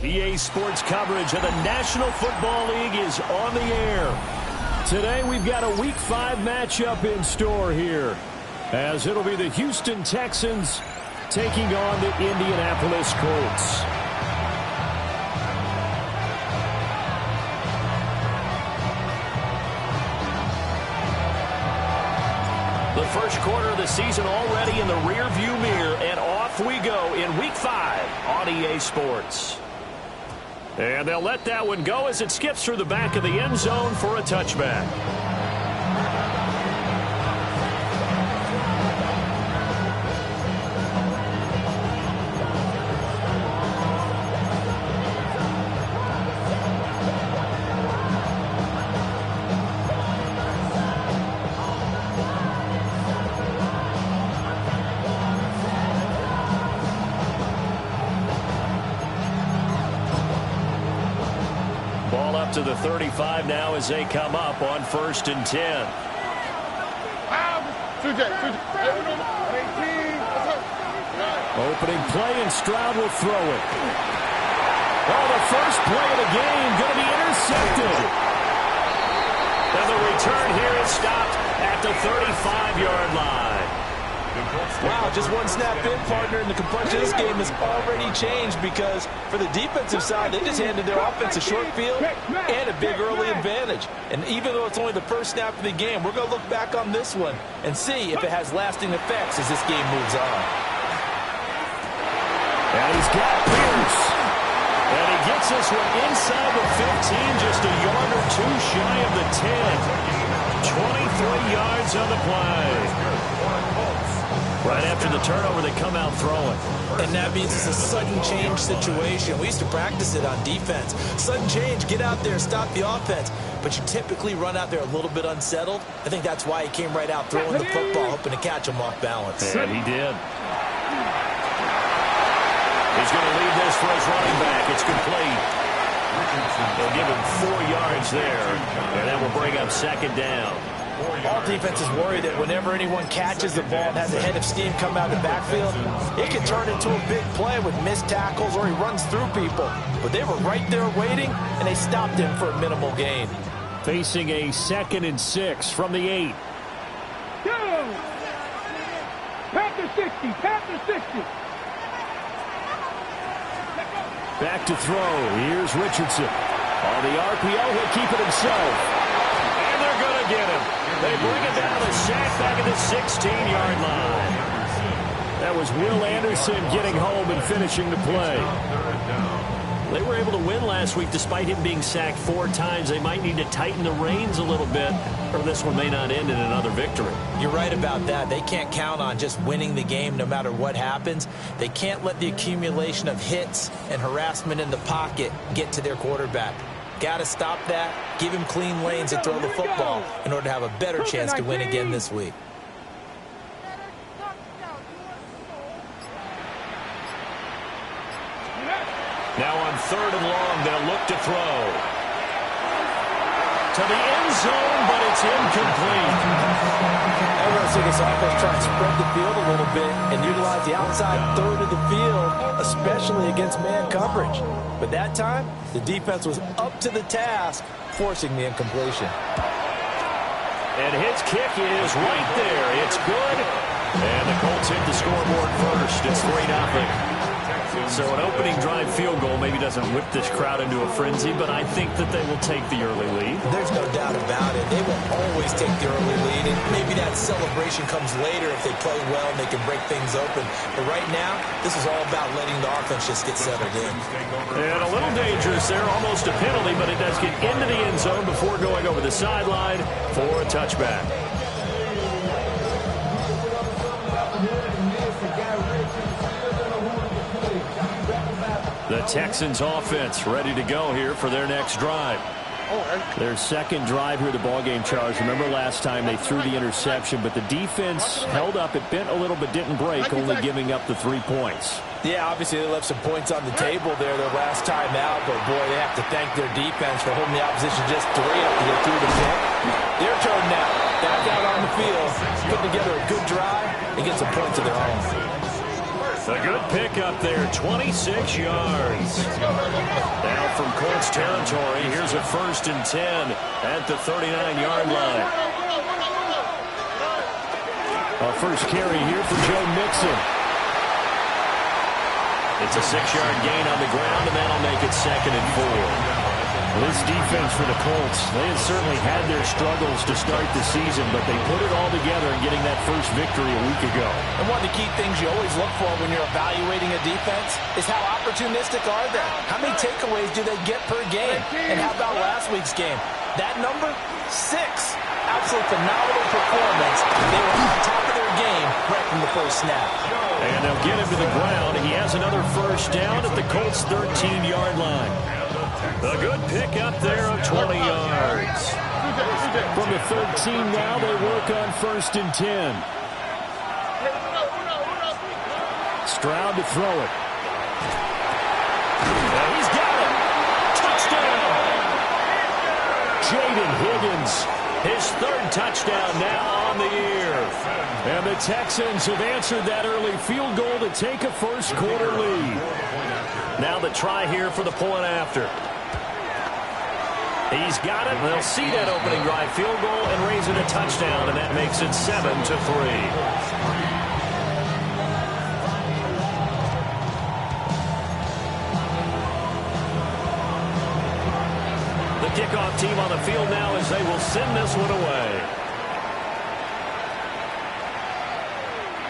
EA Sports coverage of the National Football League is on the air. Today we've got a Week 5 matchup in store here, as it'll be the Houston Texans taking on the Indianapolis Colts. The first quarter of the season already in the rear-view mirror, and off we go in Week 5 on EA Sports. And they'll let that one go as it skips through the back of the end zone for a touchback. To the 35 now as they come up on 1st and 10. Opening play, and Stroud will throw it. Oh, the first play of the game going to be intercepted. And the return here is stopped at the 35-yard line. Wow, just one snap in, partner, and the complexion of this game has already changed because for the defensive side, they just handed their offense a short field and a big early advantage. And even though it's only the first snap of the game, we're going to look back on this one and see if it has lasting effects as this game moves on. And he's got Pierce. And he gets this one inside the 15, just a yard or two shy of the 10. 23 yards on the play. Right after the turnover, they come out throwing. And that means it's a sudden change situation. We used to practice it on defense. Sudden change, get out there, stop the offense. But you typically run out there a little bit unsettled. I think that's why he came right out throwing the football, hoping to catch him off balance. And he did. He's going to leave this for his running back. It's complete. They'll give him 4 yards there, and that will bring up 2nd down. All defenses worry that whenever anyone catches the ball and has a head of steam come out of the backfield, it can turn into a big play with missed tackles or he runs through people. But they were right there waiting, and they stopped him for a minimal gain. Facing a 2nd and 6 from the 8. Panther 60, Panther 60. Back to throw. Here's Richardson. On the RPO, he'll keep it himself. And they're going to get him. They bring it down to sack back at the 16-yard line. That was Will Anderson getting home and finishing the play. They were able to win last week despite him being sacked 4 times. They might need to tighten the reins a little bit, or this one may not end in another victory. You're right about that. They can't count on just winning the game no matter what happens. They can't let the accumulation of hits and harassment in the pocket get to their quarterback. Got to stop that, give him clean lanes to throw the football in order to have a better chance to win again this week. Now on 3rd and long, they'll look to throw. To the end zone, but it's incomplete. Everyone's seeing this offense try and spread the field a little bit and utilize the outside third of the field, especially against man coverage. But that time, the defense was up to the task, forcing the incompletion. And his kick is right there. It's good. And the Colts hit the scoreboard first. It's 3-0. So an opening drive field goal maybe doesn't whip this crowd into a frenzy, but I think that they will take the early lead. There's no doubt about it. They will always take the early lead, and maybe that celebration comes later if they play well and they can break things open. But right now, this is all about letting the offense just get settled in. And a little dangerous there, almost a penalty, but it does get into the end zone before going over the sideline for a touchback. The Texans offense ready to go here for their next drive. Their 2nd drive here, the ballgame, Charles. Remember last time they threw the interception, but the defense held up. It bent a little but didn't break, only giving up the 3 points. Yeah, obviously they left some points on the table there their last time out, but boy, they have to thank their defense for holding the opposition just 3 after they threw the pick. Their turn now. Back out on the field, put together a good drive and get some points of their own. A good pickup there, 26 yards. Now from Colts territory, here's a 1st and 10 at the 39-yard line. A first carry here for Joe Mixon. It's a 6-yard gain on the ground, and that'll make it 2nd and 4. This defense for the Colts, they had certainly had their struggles to start the season, but they put it all together in getting that first victory a week ago. And one of the key things you always look for when you're evaluating a defense is how opportunistic are they? How many takeaways do they get per game? And how about last week's game? That number, 6. Absolute phenomenal performance. They were on top of their game right from the first snap. And they'll get him to the ground. He has another first down at the Colts' 13-yard line. A good pickup there of 20 yards. From the 13 now, they work on 1st and 10. Stroud to throw it. And he's got it. Touchdown. Jaden Higgins. His 3rd touchdown now on the year. And the Texans have answered that early field goal to take a first-quarter lead. Now the try here for the point after. He's got it. They'll see that opening drive field goal and raise it a touchdown, and that makes it 7-3. The kickoff team on the field now as they will send this one away.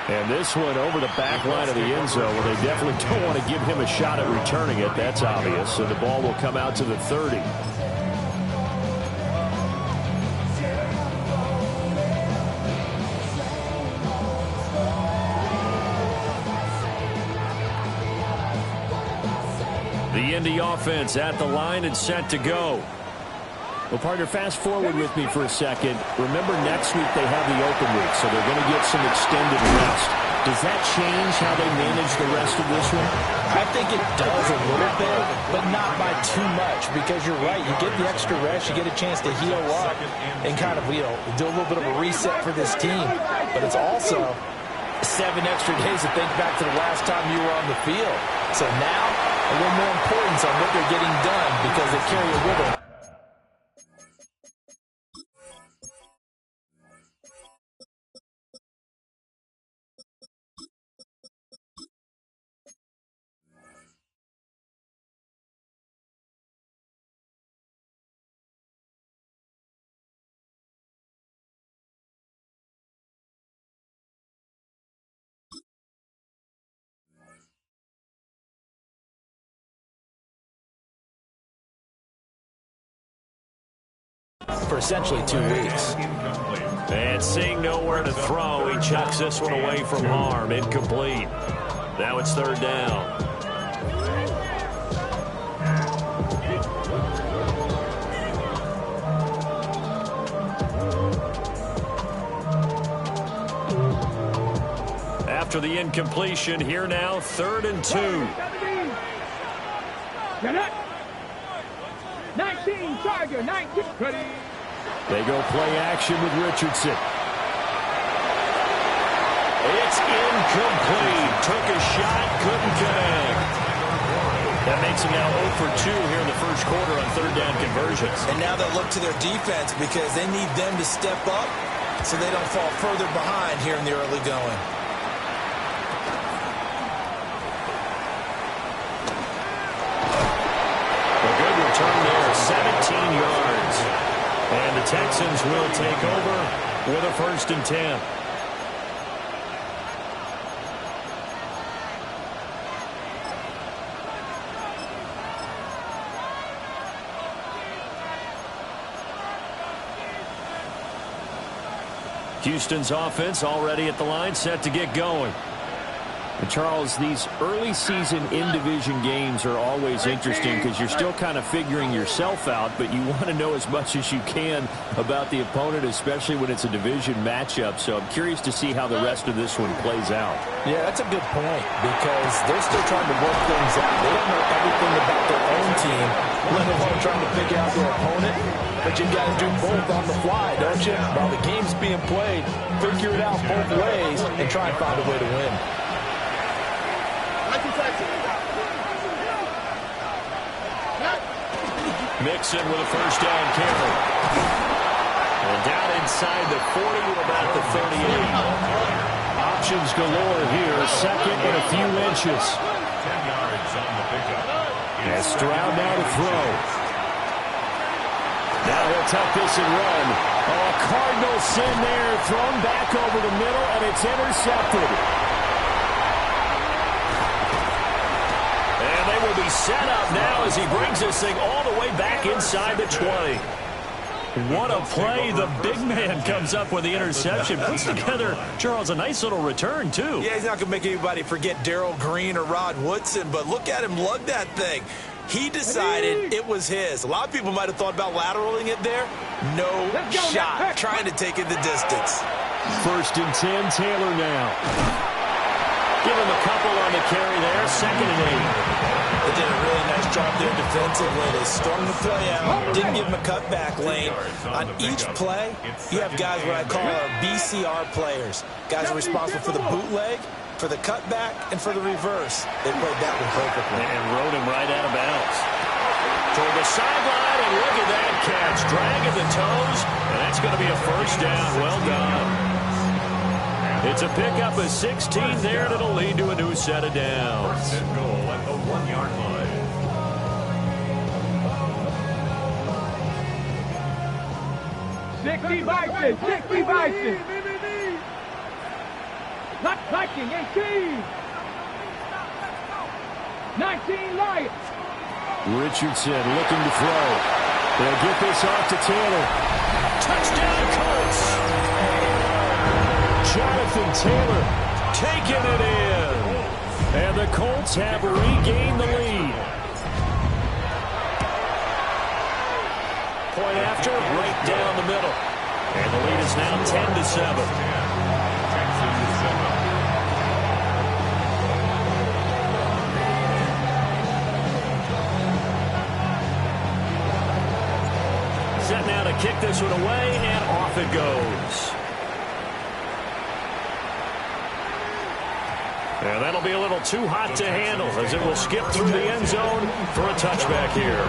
And this one over the back line of the end zone where they definitely don't want to give him a shot at returning it. That's obvious. So the ball will come out to the 30. The Indy offense at the line and set to go. Well, partner, fast forward with me for a second. Remember, next week they have the open week, so they're going to get some extended rest. Does that change how they manage the rest of this one? I think it does a little bit, but not by too much, because you're right. You get the extra rest, you get a chance to heal up and kind of, do a little bit of a reset for this team. But it's also 7 extra days to think back to the last time you were on the field. So now, a little more importance on what they're getting done because they carry it with them. For essentially 2 weeks. And seeing nowhere to throw, he chucks this one away from harm. Incomplete. Now it's 3rd down. After the incompletion, here now, 3rd and 2. 19, Charger, 19. Ready. They go play action with Richardson. It's incomplete. Took a shot, couldn't connect. That makes him now 0 for 2 here in the first quarter on 3rd down conversions. And now they'll look to their defense because they need them to step up so they don't fall further behind here in the early going. A good return there, 17 yards. And the Texans will take over with a 1st and 10. Houston's offense already at the line, set to get going. And Charles, these early season in-division games are always interesting because you're still kind of figuring yourself out, but you want to know as much as you can about the opponent, especially when it's a division matchup. So I'm curious to see how the rest of this one plays out. Yeah, that's a good point because they're still trying to work things out. They don't know everything about their own team, let alone trying to figure out their opponent. But you've got to do both on the fly, don't you? While the game's being played, figure it out both ways and try and find a way to win. Mixon with a first down carry. And down inside the 40 to about the 38. Options galore here. Second and a few inches. 10 yards on the pickup. And Stroud now to throw. Now he'll tuck this and run. Oh, Cardinal sin there. Thrown back over the middle, and it's intercepted. And they will be set up now as he brings this thing all the way back inside the 20. What a play. The big man comes up with the interception. Puts together, Charles, a nice little return, too. Yeah, he's not going to make anybody forget Darrell Green or Rod Woodson, but look at him lug that thing. He decided it was his. A lot of people might have thought about lateraling it there. No shot. Trying to take it the distance. First and 10, Taylor now. Give him a couple on the carry there. Second and 8. They did a really nice job there defensively. They strung the play out, didn't give him a cutback lane. On each play, you have guys what I call our BCR players. Guys are responsible for the bootleg, for the cutback, and for the reverse. They played that one perfectly. And rode him right out of bounds. Toward the sideline, and look at that catch. Dragging the toes, and that's going to be a first down. Well done. It's a pickup of 16 there, and it'll lead to a new set of downs. First and goal at the 1-yard line. Sixty Vikings. Not Viking, 18. 19 Lions. Richardson looking to throw. They'll get this off to Taylor. Touchdown, Colts. Jonathan Taylor taking it in. And the Colts have regained the lead. Point after, right down the middle. And the lead is now 10-7. Set now to kick this one away, and off it goes. And that'll be a little too hot to handle as it will skip through the end zone for a touchback here.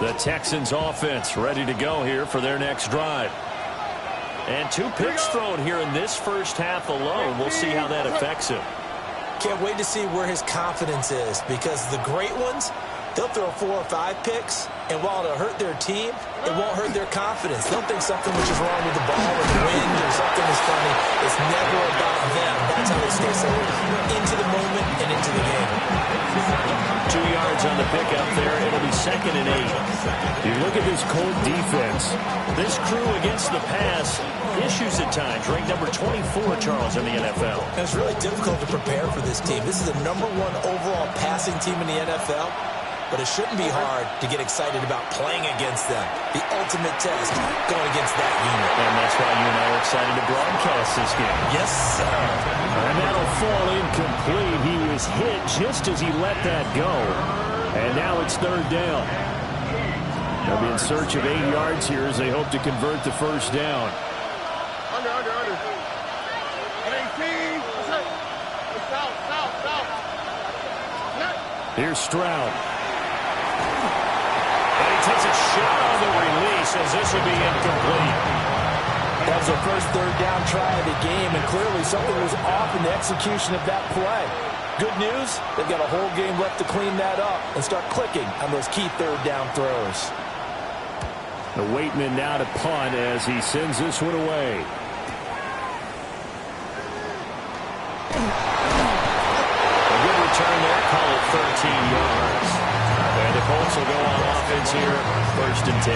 The Texans offense ready to go here for their next drive. And 2 picks thrown here in this first half alone. We'll see how that affects him. Can't wait to see where his confidence is, because the great ones, they'll throw 4 or 5 picks, and while it'll hurt their team, it won't hurt their confidence. They'll think something which is wrong with the ball or the wind or something is funny. It's never about them. That's how they stay so into the moment and into the game. 2 yards on the pickup there. It'll be second and 8. You look at this Colt defense. This crew against the pass, issues at times. Ranked number 24, Charles, in the NFL. And it's really difficult to prepare for this team. This is the #1 overall passing team in the NFL. But it shouldn't be hard to get excited about playing against them. The ultimate test going against that unit. And that's why you and I are excited to broadcast this game. Yes, sir. And that'll fall incomplete. He was hit just as he let that go. And now it's third down. They'll be in search of 8 yards here as they hope to convert the first down. Under. 18. South. Here's Stroud. And he takes a shot on the release as this will be incomplete. That was their first third down try of the game, and clearly something was off in the execution of that play. Good news, they've got a whole game left to clean that up and start clicking on those key third down throws. The Waitman now to punt as he sends this one away. A good return there, call it 13 yards. And the Colts will go on offense here, first and 10.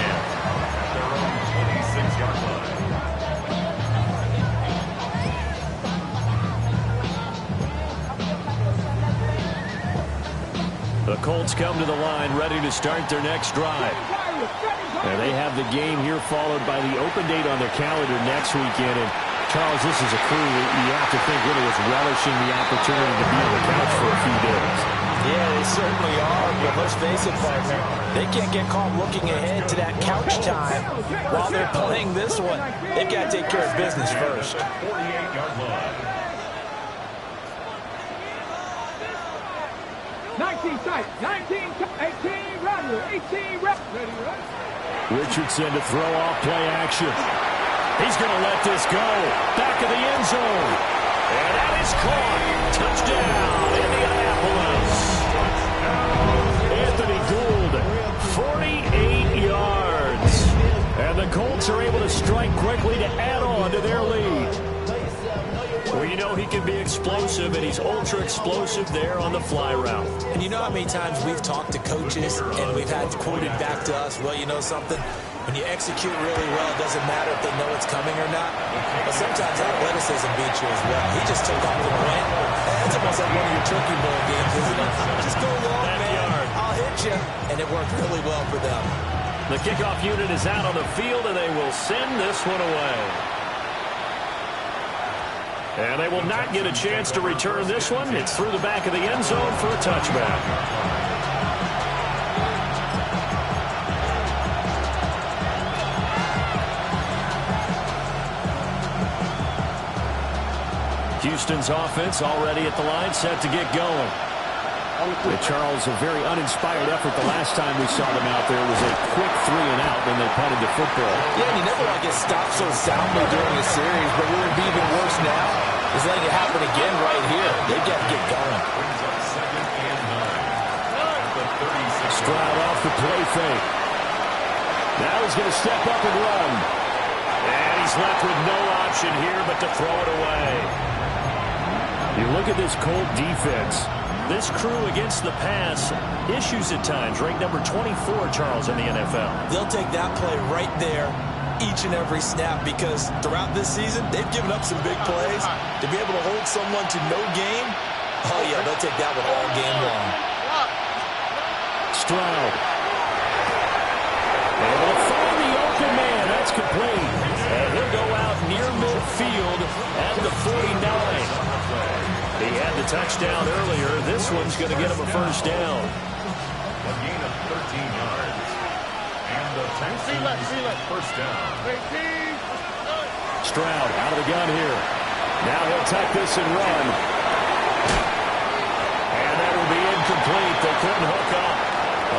Their own 26-yard line. The Colts come to the line ready to start their next drive. And they have the game here followed by the open date on their calendar next weekend. And Charles, this is a crew that you have to think really was relishing the opportunity to be on the couch for a few days. Yeah, they certainly are, but let's face it, partner, they can't get caught looking ahead to that couch time while they're playing this one. They've got to take care of business first. 48-yard line. 19 tight, 19, 18, rather, 18, ready, Richardson to throw off play action. He's going to let this go. Back of the end zone. And that is caught. Touchdown, Indianapolis. Anthony Gould, 48 yards. And the Colts are able to strike quickly to add on to their lead. Well, you know he can be explosive, and he's ultra explosive there on the fly route. And you know how many times we've talked to coaches and we've had quoted back to us, well, you know something? When you execute really well, it doesn't matter if they know it's coming or not. But sometimes athleticism beats you as well. He just took off and went. That's almost like one of your turkey bowl games, isn't it? Just go long, man. I'll hit you. And it worked really well for them. The kickoff unit is out on the field, and they will send this one away. And they will not get a chance to return this one. It's through the back of the end zone for a touchback. Houston's offense already at the line, set to get going. And Charles, a very uninspired effort the last time we saw them out there was a quick 3 and out when they punted the football. Yeah, and you never want to get stopped so soundly during a series, but what would be even worse now is letting it happen again right here. They've got to get going. Stroud off the play fake. Now he's going to step up and run. And he's left with no option here but to throw it away. You look at this Colt defense. This crew against the pass, issues at times, ranked number 24, Charles, in the NFL. They'll take that play right there each and every snap because throughout this season, they've given up some big plays. To be able to hold someone to no game, oh, yeah, they'll take that one all game long. Stroud. Able to find the open man. That's complete. And he'll go out near midfield at the 49. He had the touchdown earlier. This one's going to get him a first down. A gain of 13 yards. And the Texans first down. Stroud out of the gun here. Now he'll tuck this and run. And that will be incomplete. They couldn't hook up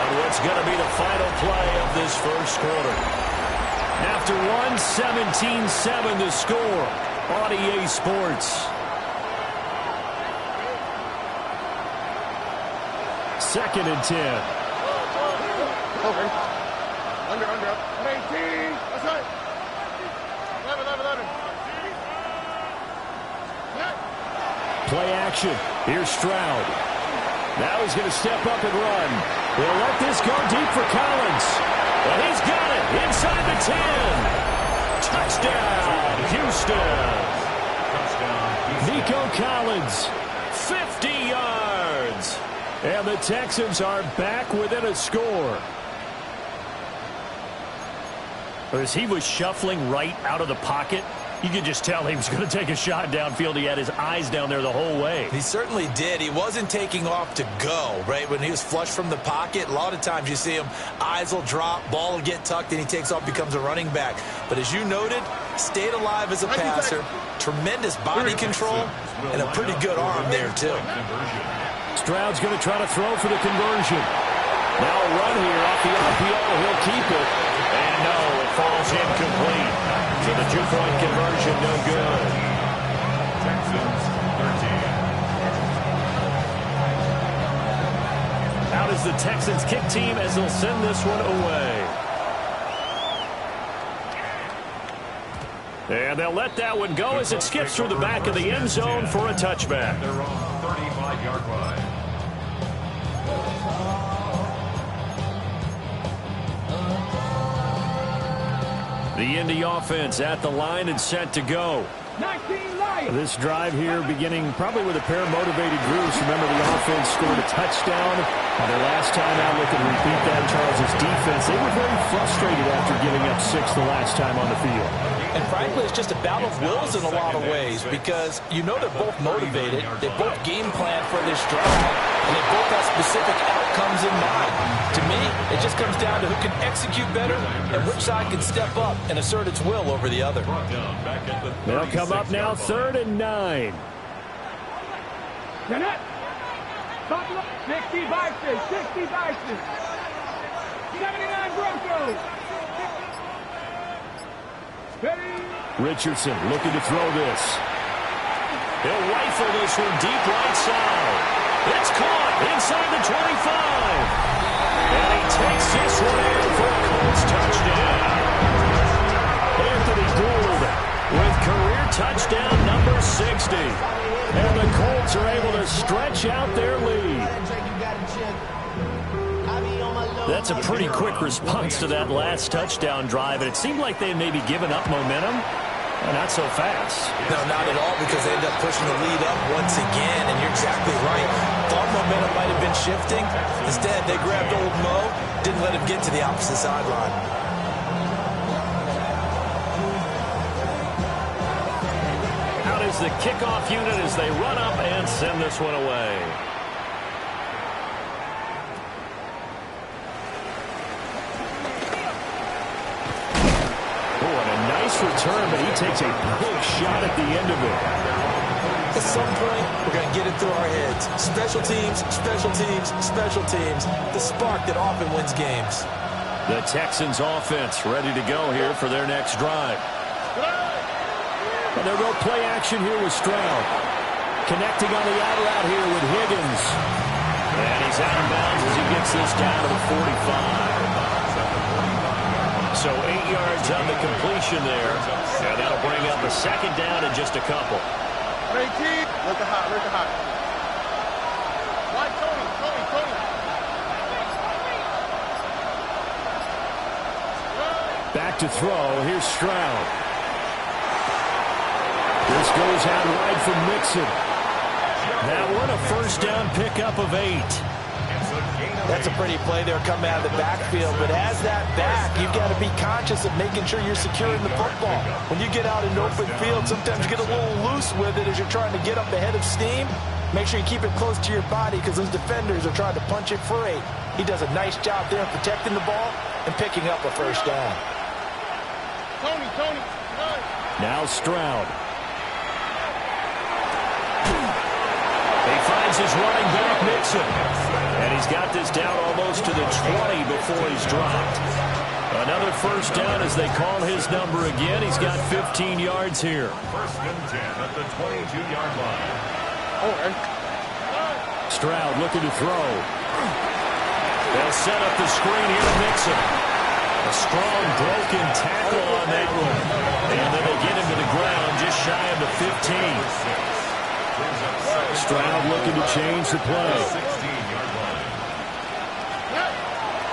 on what's going to be the final play of this first quarter. After 1:17-7 to score on EA Sports. Second and 10. Over. Under. 18. That's right. 11. Play action. Here's Stroud. Now he's going to step up and run. They'll let this go deep for Collins. And he's got it inside the 10. Touchdown, Houston. Nico Collins, 50 yards. And the Texans are back within a score. As he was shuffling right out of the pocket, you could just tell he was going to take a shot downfield. He had his eyes down there the whole way. He certainly did. He wasn't taking off to go, right? When he was flush from the pocket, a lot of times you see him, eyes will drop, ball will get tucked, and he takes off, becomes a running back. But as you noted, stayed alive as a passer, tremendous body control, and a pretty good arm there, too. Stroud's going to try to throw for the conversion. Now a run here off the RPO. He'll keep it. And no, it falls incomplete. So the 2-point conversion, no good. Texans 13. Out is the Texans kick team as they'll send this one away. And they'll let that one go as it skips through the back of the end zone for a touchback. Their own 35-yard line. The Indy offense at the line and set to go. 19 light. This drive here beginning probably with a pair of motivated groups. Remember, the offense scored a touchdown. Their last time out, looking to repeat that. Charles' defense, they were very frustrated after giving up 6 the last time on the field. And frankly, it's just a battle of wills in a lot of ways because you know they're both motivated. They both game plan for this drive, and they both have specific outcomes in mind. To me, it just comes down to who can execute better and which side can step up and assert its will over the other. They'll come up now 3rd and 9. 60 Vikings, 60 Vikings. 79 Broncos. Richardson looking to throw this. He'll rifle this one deep right side. It's caught inside the 25. And he takes this one in for a Colts touchdown. Anthony Gould with career touchdown number 60. And the Colts are able to stretch out their lead. That's a pretty quick response to that last touchdown drive, and it seemed like they had maybe given up momentum. Not so fast. No, not at all, because they ended up pushing the lead up once again, and you're exactly right. Thought momentum might have been shifting. Instead, they grabbed old Mo, didn't let him get to the opposite sideline. Out is the kickoff unit as they run up and send this one away. Return, but he takes a big shot at the end of it. At some point, we're going to get it through our heads. Special teams, special teams, special teams. The spark that often wins games. The Texans offense ready to go here for their next drive. And they'll go play action here with Stroud. Connecting on the out route here with Higgins. And he's out of bounds as he gets this down to the 45. So 8 yards on the completion there. And that'll bring up a second down in just a couple. Look hot. Why Tony? Back to throw. Here's Stroud. This goes out wide from Mixon. That one a first down pickup of 8. That's a pretty play there coming out of the backfield, but as that back, you've got to be conscious of making sure you're securing the football. When you get out in open field, sometimes you get a little loose with it as you're trying to get up ahead of steam. Make sure you keep it close to your body because those defenders are trying to punch it free. He does a nice job there of protecting the ball and picking up a first down. Tony. Now Stroud. He finds his running back, Mixon. And he's got this down almost to the 20 before he's dropped. Another first down as they call his number again. He's got 15 yards here. First and 10 at the 22-yard line. Stroud looking to throw. They'll set up the screen here to Mixon. A strong broken tackle on that one. And then they get him to the ground just shy of the 15. Stroud looking to change the play.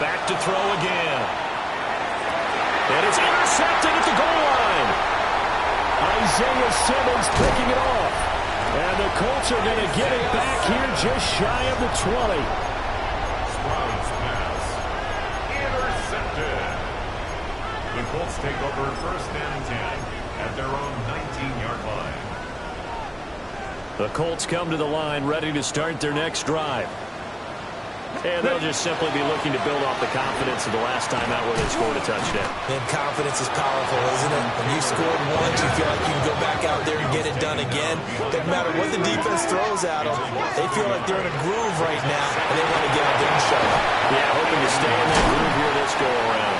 Back to throw again. And it's intercepted at the goal line. Isaiah Simmons picking it off. And the Colts are going to get it back here just shy of the 20. Stroud's pass intercepted. The Colts take over first and 10 at their own 19-yard line. The Colts come to the line ready to start their next drive. And they'll just simply be looking to build off the confidence of the last time out where they scored a touchdown. And confidence is powerful, isn't it? When you scored once, you feel like you can go back out there and get it done again. Doesn't matter what the defense throws at them. They feel like they're in a groove right now, and they want to get out there and show it. Yeah, hoping to stay in that groove here this go-around.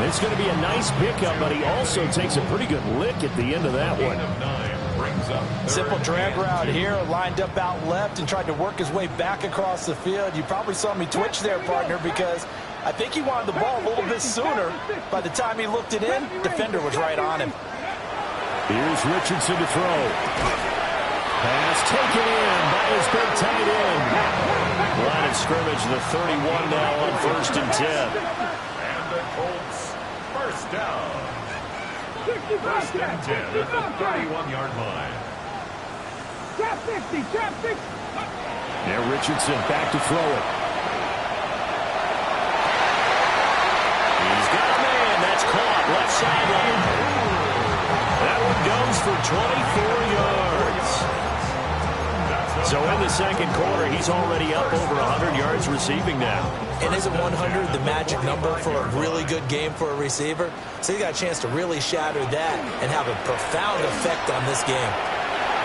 It's going to be a nice pickup, but he also takes a pretty good lick at the end of that one. Simple drag route here, lined up out left and tried to work his way back across the field. You probably saw me twitch there, partner, because I think he wanted the ball a little bit sooner. By the time he looked it in, defender was right on him. Here's Richardson to throw. Pass taken in by his big tight end. Line of scrimmage, the 31 now on first and 10. And the Colts first down. First and 10 at the 31-yard line. Trap 60. Now Richardson back to throw it. He's got a man. That's caught left sideline. That one goes for 24 yards. So in the second quarter, he's already up over 100 yards receiving now. And isn't 100 the magic number for a really good game for a receiver? So he got a chance to really shatter that and have a profound effect on this game.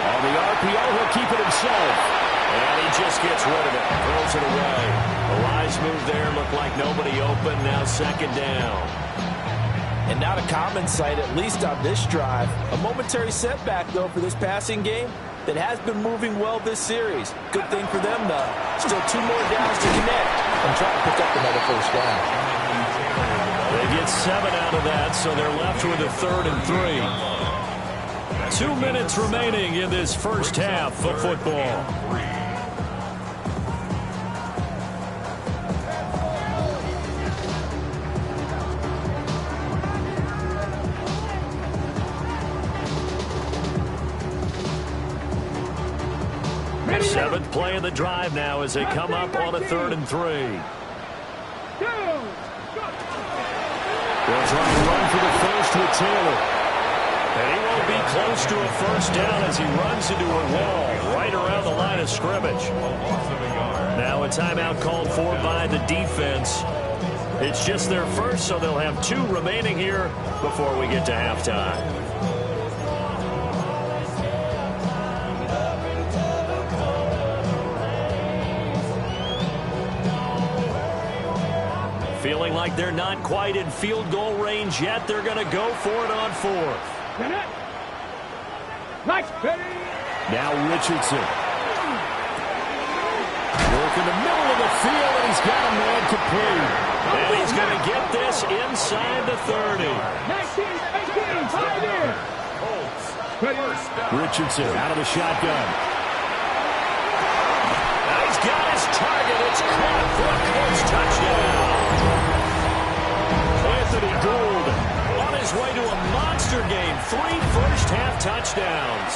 On the RPO, he'll keep it himself. And he just gets rid of it, throws it away. A wise move there, looked like nobody open, now second down. And not a common sight, at least on this drive. A momentary setback, though, for this passing game that has been moving well this series. Good thing for them, though. Still 2 more downs to connect and try to pick up another first down. They get 7 out of that, so they're left with a 3rd and 3. 2 minutes remaining in this first half of football. Seventh play of the drive now as they come up on a 3rd and 3. They'll try and run for the first with Taylor. And he won't be close to a first down as he runs into a wall right around the line of scrimmage. Now a timeout called for by the defense. It's just their first, so they'll have 2 remaining here before we get to halftime. Feeling like they're not quite in field goal range yet. They're going to go for it on 4th. Now Richardson. Work in the middle of the field, and he's got a man complete. And he's going to get this inside the 30. Richardson out of the shotgun. Now he's got his target. It's caught for a Colts touchdown. Anthony Gould on his way to a monster game. 3 first-half touchdowns.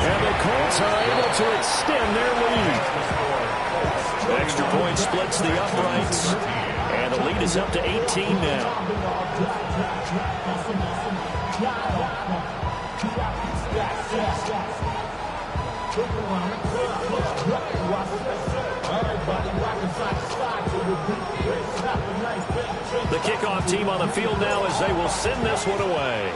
And the Colts are able to extend their lead. Extra point splits the uprights. And the lead is up to 18 now. The kickoff team on the field now as they will send this one away.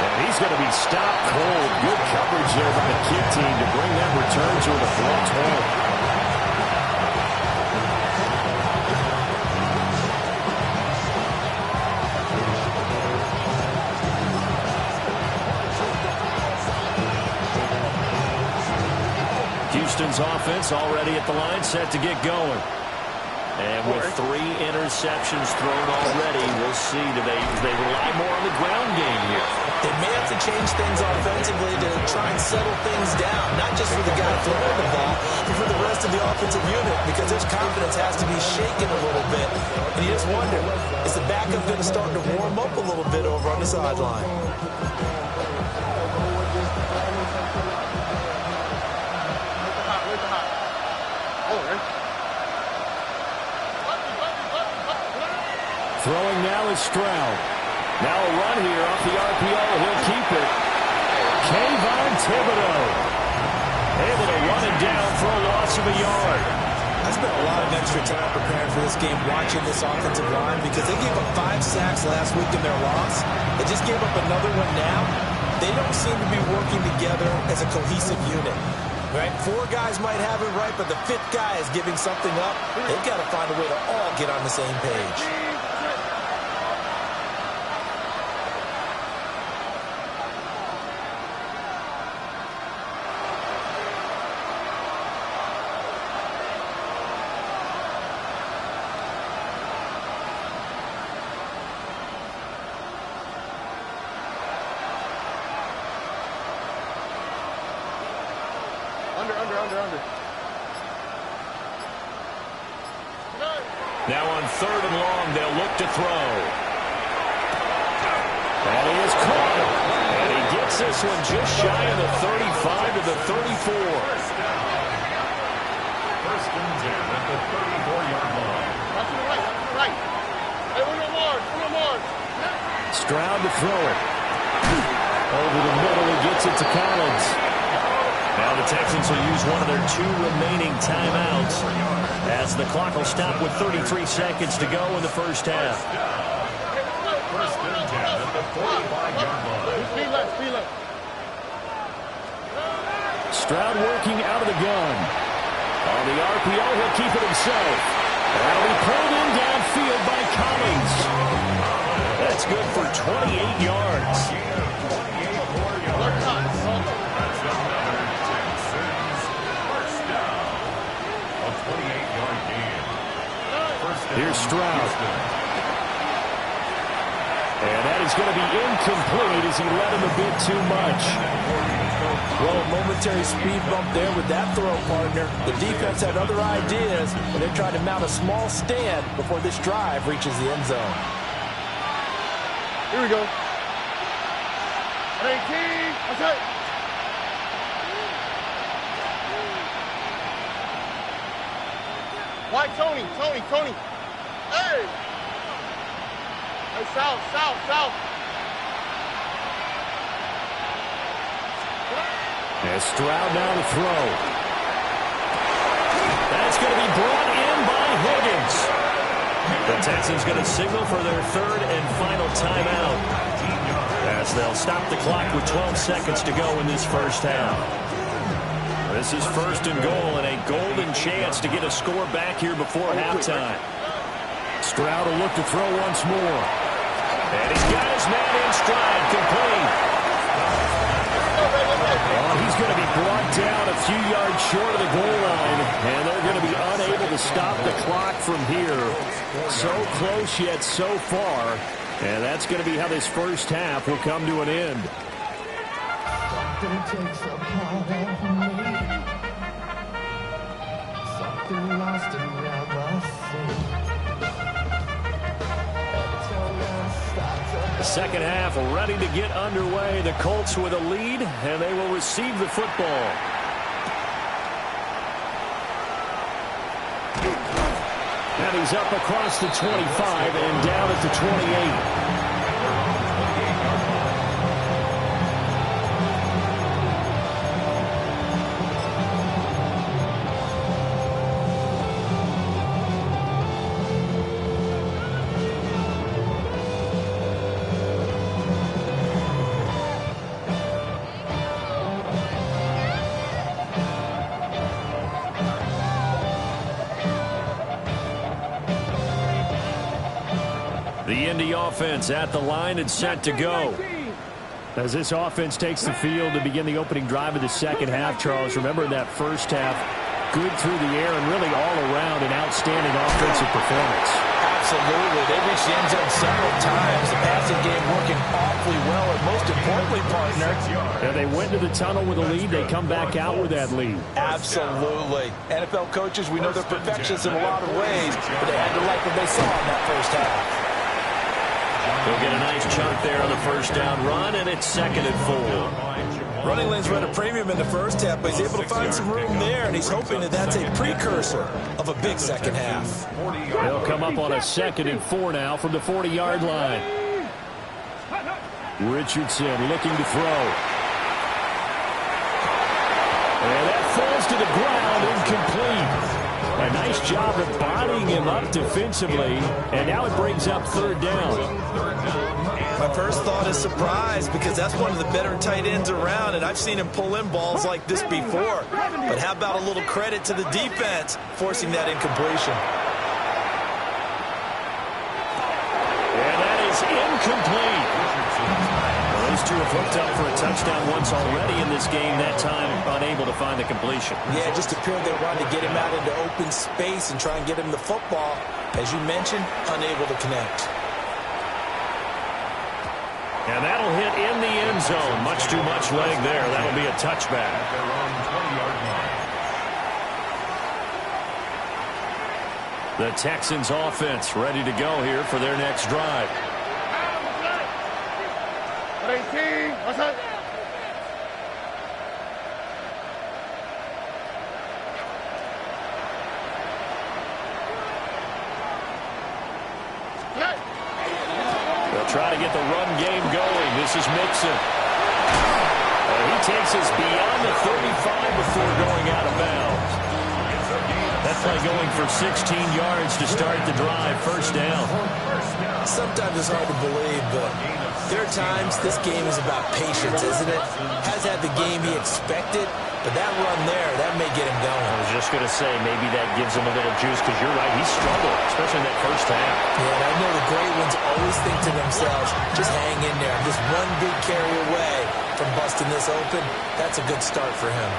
And he's going to be stopped cold. Good coverage there by the kick team to bring that return to the front 12. Houston's offense already at the line, set to get going. And with 3 interceptions thrown already, we'll see. Do they rely more on the ground game here? They may have to change things offensively to try and settle things down, not just for the guy throwing the ball, but for the rest of the offensive unit, because his confidence has to be shaken a little bit. And you just wonder, is the backup going to start to warm up a little bit over on the sideline? Throwing now is Stroud. Now a run here off the RPO. He'll keep it. Kayvon Thibodeau able to run it down for a loss of a yard. I spent a lot of extra time preparing for this game watching this offensive line because they gave up 5 sacks last week in their loss. They just gave up another one now. They don't seem to be working together as a cohesive unit. Right? 4 guys might have it right, but the 5th guy is giving something up. They've got to find a way to all get on the same page. Under. Now on 3rd and long, they'll look to throw. And he is caught. And he gets this one just shy of the 35 to the 34. First and 10 at the 34-yard line. Watch to the right, watch to the right. Hey, one more. Stroud to throw it. Over the middle, he gets it to Collins. Now the Texans will use one of their 2 remaining timeouts as the clock will stop with 33 seconds to go in the first half. First and 10 at the 45-yard line. Speed left. Stroud working out of the gun. On the RPO, he'll keep it himself. That'll be pulled in downfield by Collins. That's good for 28 yards. Here's Stroud. And that is going to be incomplete as he led him a bit too much. Well, a momentary speed bump there with that throw, partner. The defense had other ideas, and they're trying to mount a small stand before this drive reaches the end zone. Here we go. 18. That's it. White, Tony. Hey. Hey, south. As Stroud now to throw. That's going to be brought in by Higgins. The Texans going to signal for their 3rd and final timeout as they'll stop the clock with 12 seconds to go in this first half. This is 1st and goal and a golden chance to get a score back here before halftime. Stroud will look to throw once more. And he's got his man in stride, complete. Oh, he's going to be brought down a few yards short of the goal line, and they're going to be unable to stop the clock from here. So close yet so far, and that's going to be how this first half will come to an end. Something takes a part of me. Something lost around my soul. The second half ready to get underway. The Colts with a lead, and they will receive the football. And he's up across the 25 and down at the 28. The Indy offense at the line and set to go. As this offense takes the field to begin the opening drive of the second half, Charles, remember in that first half, good through the air and really all around an outstanding offensive performance. Absolutely. They reached the end zone several times. The passing game working awfully well, and most importantly, partner. Yeah, they went to the tunnel with a lead. They come back out with that lead. Absolutely. NFL coaches, we know they're perfectionists in a lot of ways, but they had to like what they saw in that first half. They'll get a nice chunk there on the first down run, and it's 2nd and 4. Running lanes run a premium in the first half, but he's able to find some room there, and he's hoping that that's a precursor of a big second half. They'll come up on a 2nd and 4 now from the 40-yard line. Richardson looking to throw. And that falls to the ground, incomplete. A nice job of bodying him up defensively, and now it brings up 3rd down. My first thought is surprise, because that's one of the better tight ends around, and I've seen him pull in balls like this before. But how about a little credit to the defense forcing that incompletion? And that is incomplete. Those two have hooked up for a touchdown once already in this game, that time unable to find the completion. Yeah, it just appeared they wanted to get him out into open space and try and get him the football. As you mentioned, unable to connect. And that'll hit in the end zone. Much too much leg there. That'll be a touchback. The Texans offense ready to go here for their next drive. 18. What's up? They'll try to get the run game going. This is Mixon. He takes us beyond the 35 before going out of bounds. That play going for 16 yards to start the drive. First down. Sometimes it's hard to believe, but there are times this game is about patience, isn't it? Has had the game he expected, but that run there, that may get him going. I was just going to say, maybe that gives him a little juice, because you're right, he struggled, especially in that first half. Yeah, and I know the great ones always think to themselves, just hang in there. I'm just one big carry away from busting this open. That's a good start for him.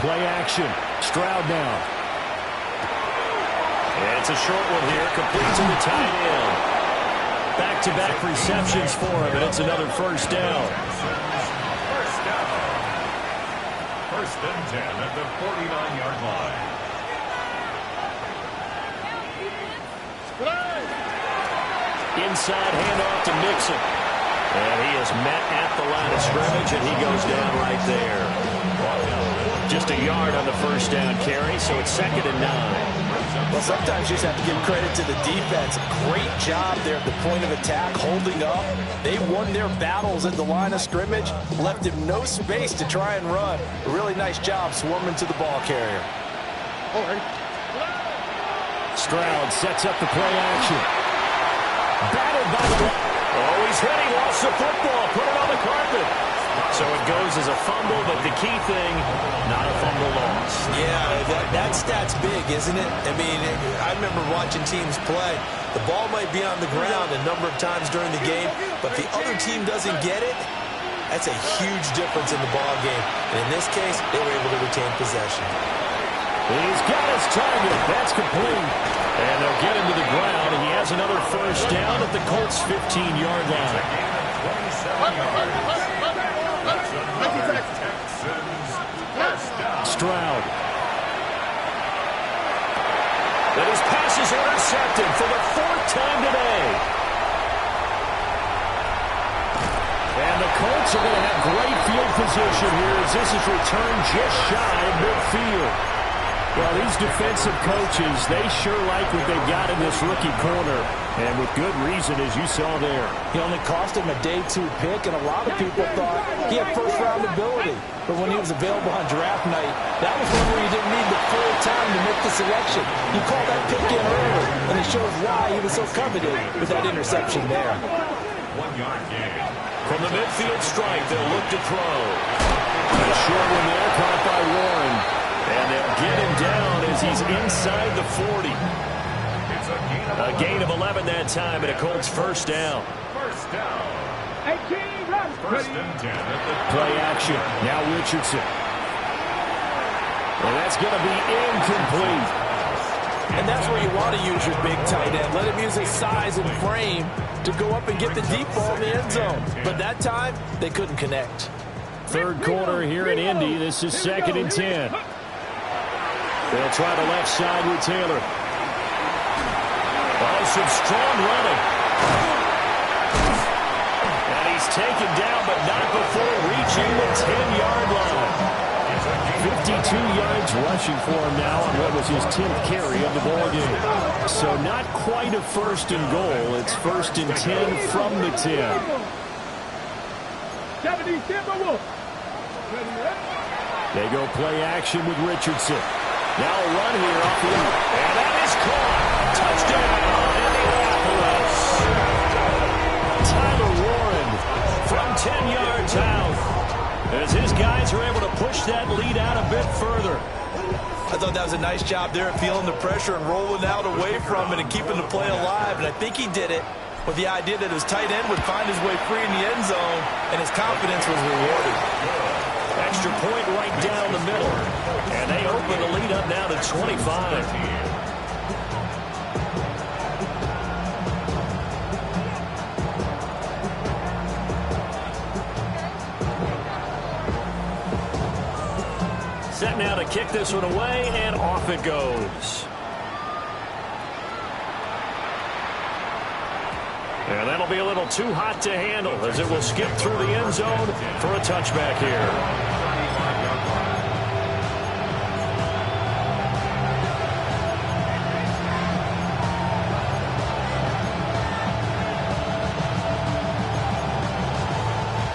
Play action. Stroud now. And it's a short one here, complete to the tight end. Back-to-back receptions for him, and it's another first down. First and 10 at the 49-yard line. Inside handoff to Mixon. And he is met at the line of scrimmage, and he goes down right there. Just a yard on the first down carry, so it's 2nd and 9. Well, sometimes you just have to give credit to the defense. Great job there at the point of attack, holding up. They won their battles at the line of scrimmage, left him no space to try and run. A really nice job swarming to the ball carrier. Stroud sets up the play action. Battled by the... Oh, he's hit. He lost the football. Put it on the carpet. So it goes as a fumble, but the key thing, not a fumble loss. Yeah, that stat's big, isn't it? I mean, I remember watching teams play. The ball might be on the ground a number of times during the game, but if the other team doesn't get it, that's a huge difference in the ball game. And in this case, they were able to retain possession. He's got his target. That's complete. And they'll get him to the ground, and he has another first down at the Colts' 15-yard line. 27 yards. Stroud. That his pass is intercepted for the 4th time today. And the Colts are going to have great field position here as this is returned just shy of midfield. Well, these defensive coaches, they sure like what they've got in this rookie corner. And with good reason, as you saw there. He only cost him a day 2 pick, and a lot of people thought he had first-round ability. But when he was available on draft night, that was one where you didn't need the full time to make the selection. You called that pick in early, and it shows why he was so coveted with that interception there. 1-yard gain. From the midfield stripe, they'll look to throw. A short one there, caught by Warren. And they'll get him down as he's inside the 40. A gain of 11 that time, and a Colts first down. First down. 18, run. First and 10 at the Play action. Now Richardson. And that's going to be incomplete. And that's where you want to use your big tight end. Let him use his size and frame to go up and get the deep ball in the end zone. But that time, they couldn't connect. Third quarter here in Indy. This is 2nd and 10. They'll try the left side with Taylor. Oh, some strong running. And he's taken down, but not before reaching the 10-yard line. 52 yards rushing for him now on what was his 10th carry of the ball game. So not quite a first and goal. It's 1st and 10 from the 10. 77 Wolf. They go play action with Richardson. Now a run here off the end. And that is caught. Touchdown, Indianapolis. Tyler Warren from 10 yards out. As his guys are able to push that lead out a bit further. I thought that was a nice job there, feeling the pressure and rolling out away from it and keeping the play alive. And I think he did it with the idea that his tight end would find his way free in the end zone, and his confidence was rewarded. Extra point right down the middle. And they open the lead up now to 25. Set now to kick this one away, and off it goes. And that'll be a little too hot to handle as it will skip through the end zone for a touchback here.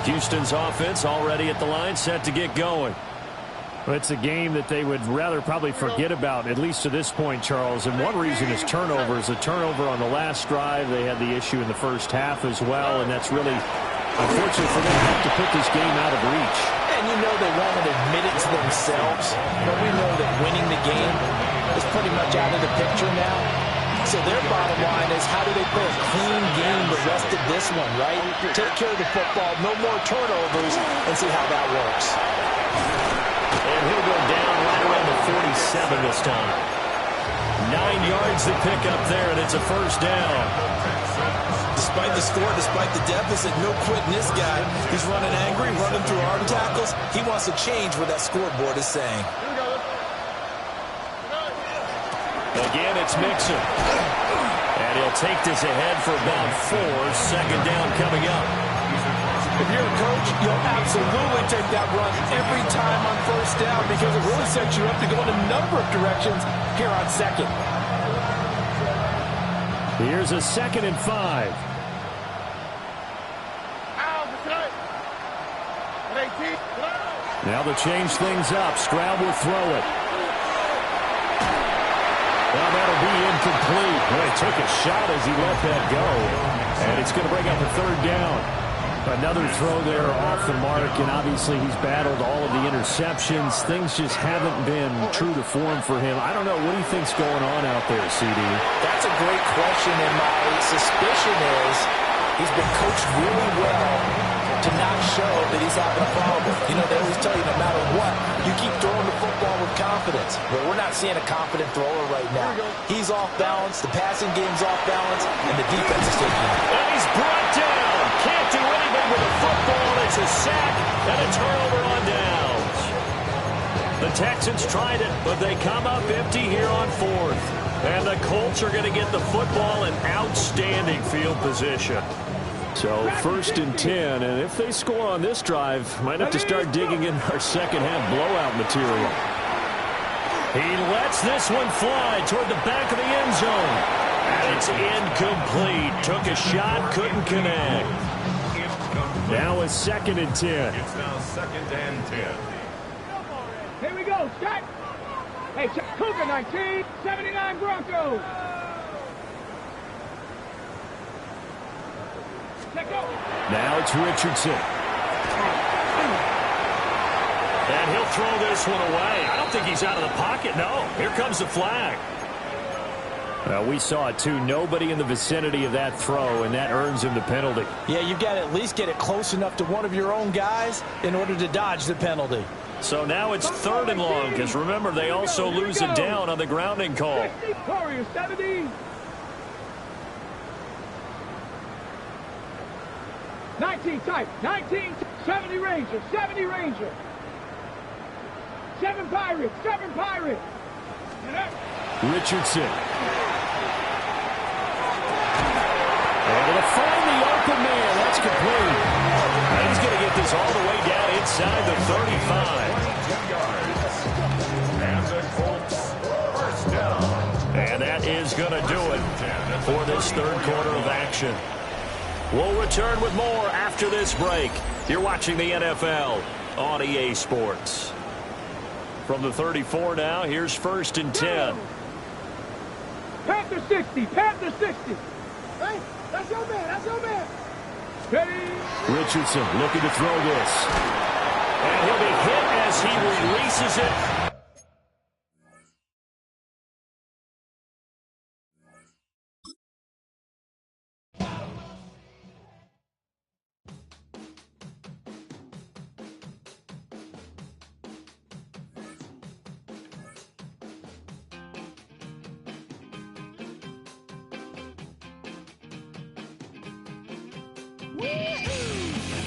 Houston's offense already at the line, set to get going. It's a game that they would rather probably forget about, at least to this point, Charles. And one reason is turnovers. A turnover on the last drive. They had the issue in the first half as well, and that's really unfortunate for them to have to put this game out of reach. And you know they won't admit it to themselves, but we know that winning the game is pretty much out of the picture now. So their bottom line is, how do they play a clean game the rest of this one, right? Take care of the football, no more turnovers, and see how that works. And he'll go down right around the 47 this time. 9 yards to pick up there, and it's a first down. Despite the score, despite the deficit, no quitting this guy. He's running angry, running through arm tackles. He wants to change what that scoreboard is saying. Again, it's Mixon. And he'll take this ahead for about 4. Second down coming up. If you're a coach, you'll absolutely take that run every time on first down because it really sets you up to go in a number of directions here on second. Here's a 2nd and 5. Now they'll change things up. Stroud will throw it. Well, that'll be incomplete. Well, he took a shot as he let that go. And it's going to bring up a 3rd down. Another throw there off the mark, and obviously he's battled all of the interceptions. Things just haven't been true to form for him. I don't know. What do you think's going on out there, CD? That's a great question, and my suspicion is he's been coached really well to not show that he's having a problem. You know, they always tell you no matter what, you keep throwing the football with confidence. But we're not seeing a confident thrower right now. He's off balance, the passing game's off balance, and the defense is taking him. And he's brought down. Can't do anything with the football. It's a sack and a turnover on downs. The Texans tried it, but they come up empty here on 4th. And the Colts are going to get the football in outstanding field position. So 1st and 10, and if they score on this drive, might have to start digging in our second half blowout material. He lets this one fly toward the back of the end zone. And it's incomplete. Took a shot, couldn't connect. Now a 2nd and 10. It's now 2nd and 10. Here we go, shot. Hey, Cougar 19, 79 Broncos. Now it's Richardson. And he'll throw this one away. I don't think he's out of the pocket, no. Here comes the flag. Well, we saw it, too. Nobody in the vicinity of that throw, and that earns him the penalty. Yeah, you've got to at least get it close enough to one of your own guys in order to dodge the penalty. So now it's 3rd and long, because remember, they also lose it down on the grounding call. Warriors 70. 19 type, 19, 70 Ranger, 70 Ranger. 7 Pirates, 7 Pirates. Richardson. Able to find the open man. That's complete. And he's going to get this all the way down inside the 35. And the Colts, first down. And that is going to do it for this 3rd quarter of action. We'll return with more after this break. You're watching the NFL on EA Sports. From the 34 now, here's 1st and 10. Panther 60, Panther 60. Hey, that's your man, that's your man. Ready? Richardson looking to throw this. And he'll be hit as he releases it.